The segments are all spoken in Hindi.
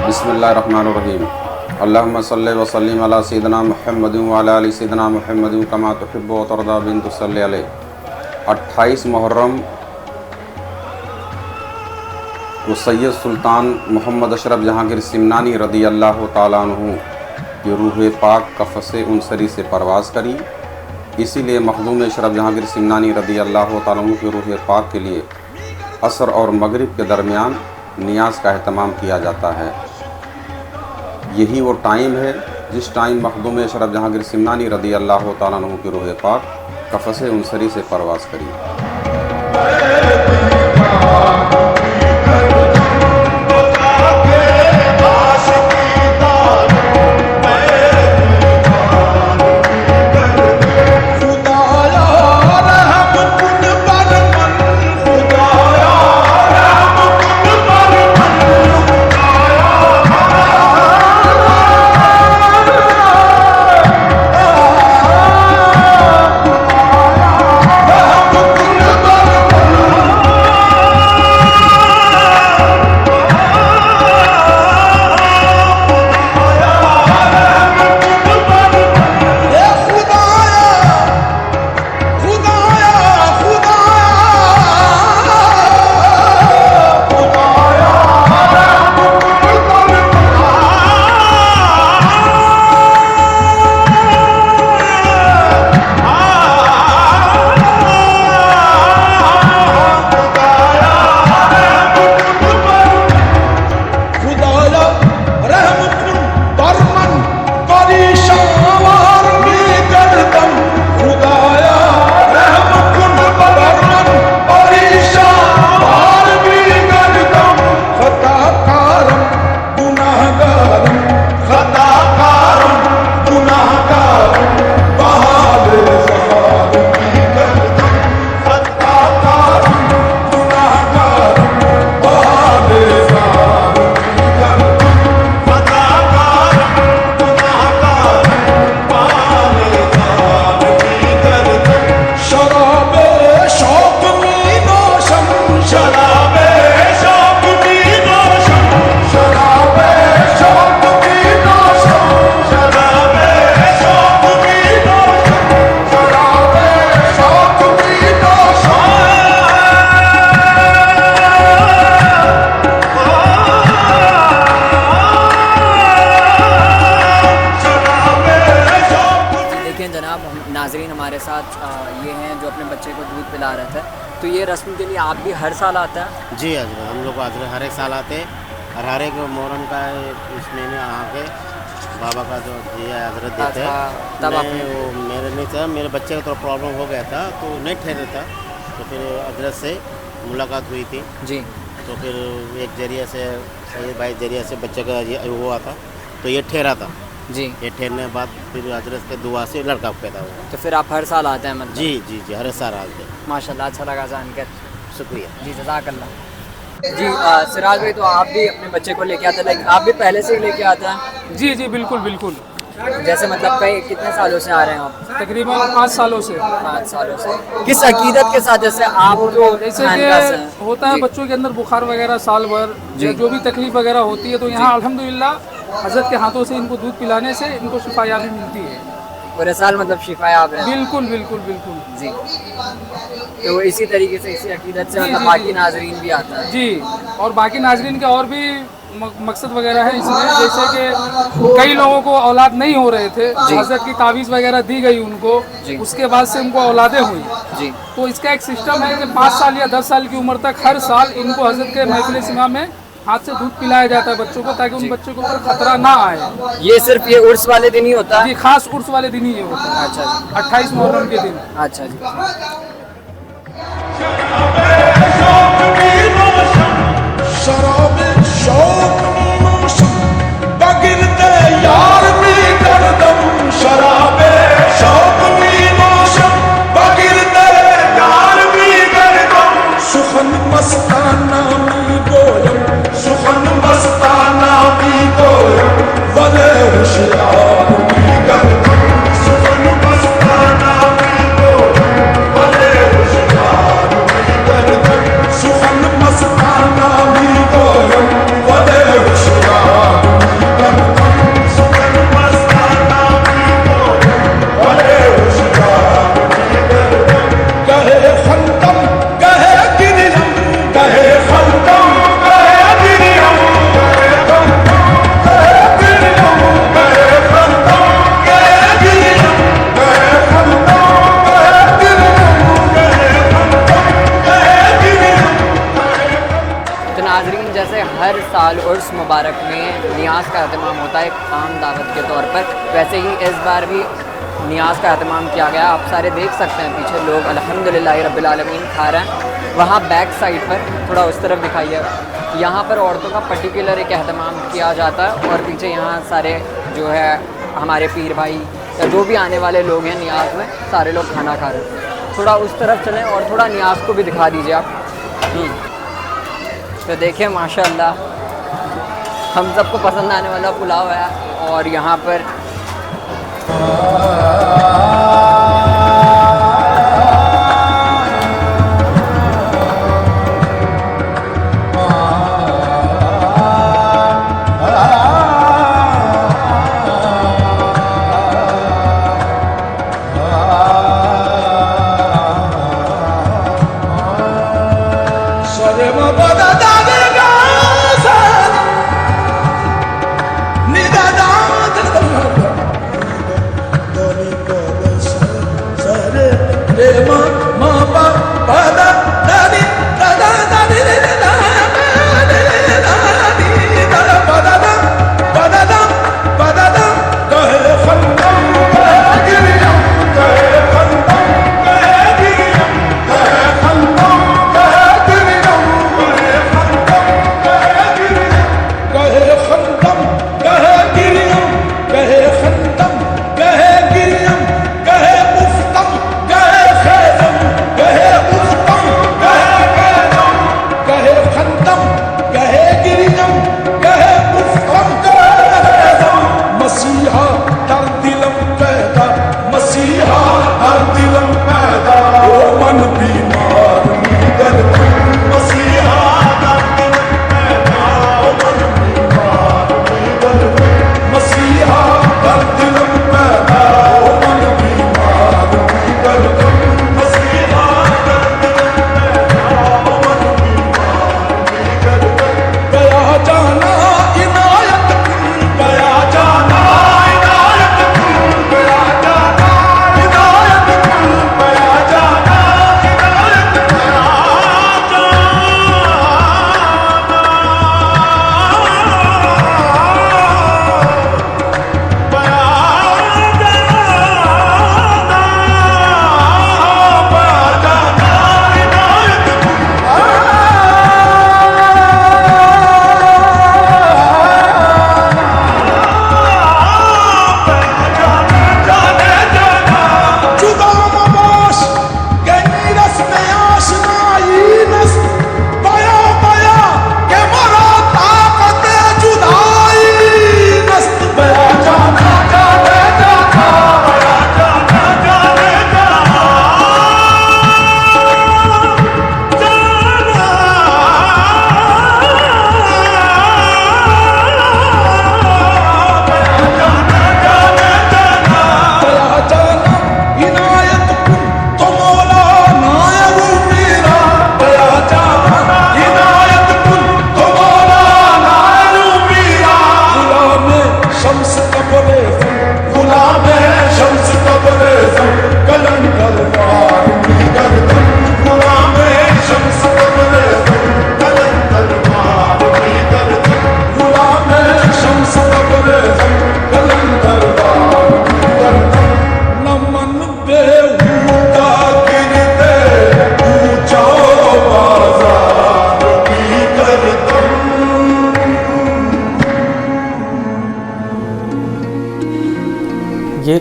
बिस्मिल्लाहिर्रहमानिर्रहीम। अल्लाहुम्मा सल्लि व सल्लिम अला सय्यिदिना मुहम्मदिन व अला आलि सय्यिदिना मुहम्मदिन कमा तुहिब्बु व तर्दा बिन तुसल्ली अलैहि। 28 मुहर्रम को सैयद सुल्तान मोहम्मद अशरफ जहांगीर सिमनानी रदी अल्लाह ताला अन्हु की रूह पाक कफ़से उनसरी से परवाज़ करी। इसीलिए मखदूम अशरफ जहांगीर सिमनानी रदी अल्लाह ताला अन्हु की रूह पाक के लिए असर और मगरिब के दरमियान नियाज का अहतमाम किया जाता है। यही वो टाइम है जिस टाइम मखदूम अशरफ जहांगीर सिमनानी रदी अल्लाह ताला अन्हु की रूह पाक कफ़से उनसरी से परवाज़ करी। हैं जनाब, नाजरीन हमारे साथ ये हैं जो अपने बच्चे को दूध पिला रहे थे। तो ये रस्म के लिए आप भी हर साल आता है? जी हजरत, हम लोग हर एक साल आते और हर एक मुहर्रम का इस महीने आके बाबा का जो दिया हजरत देते हैं। तब वो मेरे नहीं था, मेरे बच्चे का थोड़ा प्रॉब्लम हो गया था तो नहीं ठहरे था, तो फिर हजरत से मुलाकात हुई थी जी। तो फिर एक जरिए से सैयद भाई जरिए से बच्चे का हुआ था तो ये ठहरा था जी। ये ठहरने के बाद फिर हजरत के दुआ से लड़का पैदा हुआ। तो फिर आप हर साल आते हैं मतलब? जी जी जी, हर साल आते हैं। माशाल्लाह, अच्छा लगा जानकर, शुक्रिया जी, जज़ाकल्लाह। जी सिराज भाई, तो आप भी अपने बच्चे को लेके आते हैं, लेकिन आप भी पहले से ही लेके आते हैं? जी जी बिल्कुल बिल्कुल। जैसे मतलब कई कितने सालों से आ रहे हैं आप? तकरीबन 5 सालों से। 5 सालों से। किस अकीदत के साथ? जैसे आप तो जैसे कि होता है बच्चों के अंदर बुखार वगैरह साल भर या जो भी तकलीफ वगैरह होती है, तो यहाँ अल्हम्दुलिल्लाह हज़रत के हाथों से इनको दूध पिलाने से इनको शिफायाबी मिलती है। पूरे साल मतलब शिफायाब है? बिल्कुल बिल्कुल बिल्कुल जी। तो इसी तरीके से, इसी अकीदत से मतलब बाकी नाजरीन भी आता है? जी, और बाकी नाजरीन के और भी मकसद वगैरह है इसमें, जैसे कि कई लोगों को औलाद नहीं हो रहे थे, हज़रत की तावीज़ वगैरह दी गई उनको, उसके बाद से उनको औलादें हुई जी। तो इसका एक सिस्टम है कि 5 साल या 10 साल की उम्र तक हर साल इनको हज़रत के महफिल सिमा में हाथ से दूध पिलाया जाता है बच्चों को, ताकि उन बच्चों के ऊपर खतरा ना आए। ये सिर्फ ये उर्स वाले दिन ही होता है? जी, खास उर्स वाले दिन ही ये होता है। अच्छा जी। 28 मुहर्रम के दिन। अच्छा जी। जैसे हर साल उर्स मुबारक में नियाज़ का अहतमाम होता है एक आम दावत के तौर पर, वैसे ही इस बार भी नियाज़ का अहतमाम किया गया। आप सारे देख सकते हैं पीछे लोग अल्हम्दुलिल्लाह रब्बिल आलमीन खा रहे हैं। वहाँ बैक साइड पर थोड़ा उस तरफ दिखाइएगा, यहाँ पर औरतों का पर्टिकुलर एक अहतमाम किया जाता है और पीछे यहाँ सारे जो है हमारे पीर भाई या जो भी आने वाले लोग हैं नियाज़ में, सारे लोग खाना खा रहे हैं। थोड़ा उस तरफ चलें और थोड़ा नियाज़ को भी दिखा दीजिए आप। तो देखिए माशाल्लाह हम सबको पसंद आने वाला पुलाव है और यहाँ पर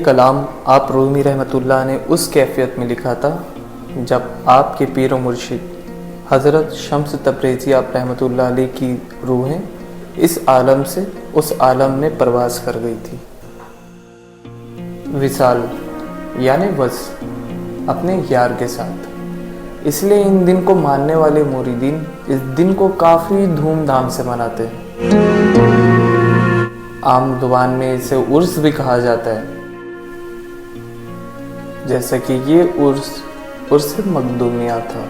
कलाम आप रूमी रहमतुल्लाह ने उस कैफियत में लिखा था जब आपके पीर व मुर्शिद हज़रत शम्स तब्रेज़ी आप रहमतुल्लाह अलैह की रूहें इस आलम से उस आलम में परवास कर गई थी। विसाल यानी वस अपने यार के साथ, इसलिए इन दिन को मानने वाले मुरीदीन इस दिन को काफ़ी धूमधाम से मनाते हैं। आम ज़ुबान में इसे उर्स भी कहा जाता है, जैसे कि ये उर्स मखदूमिया था।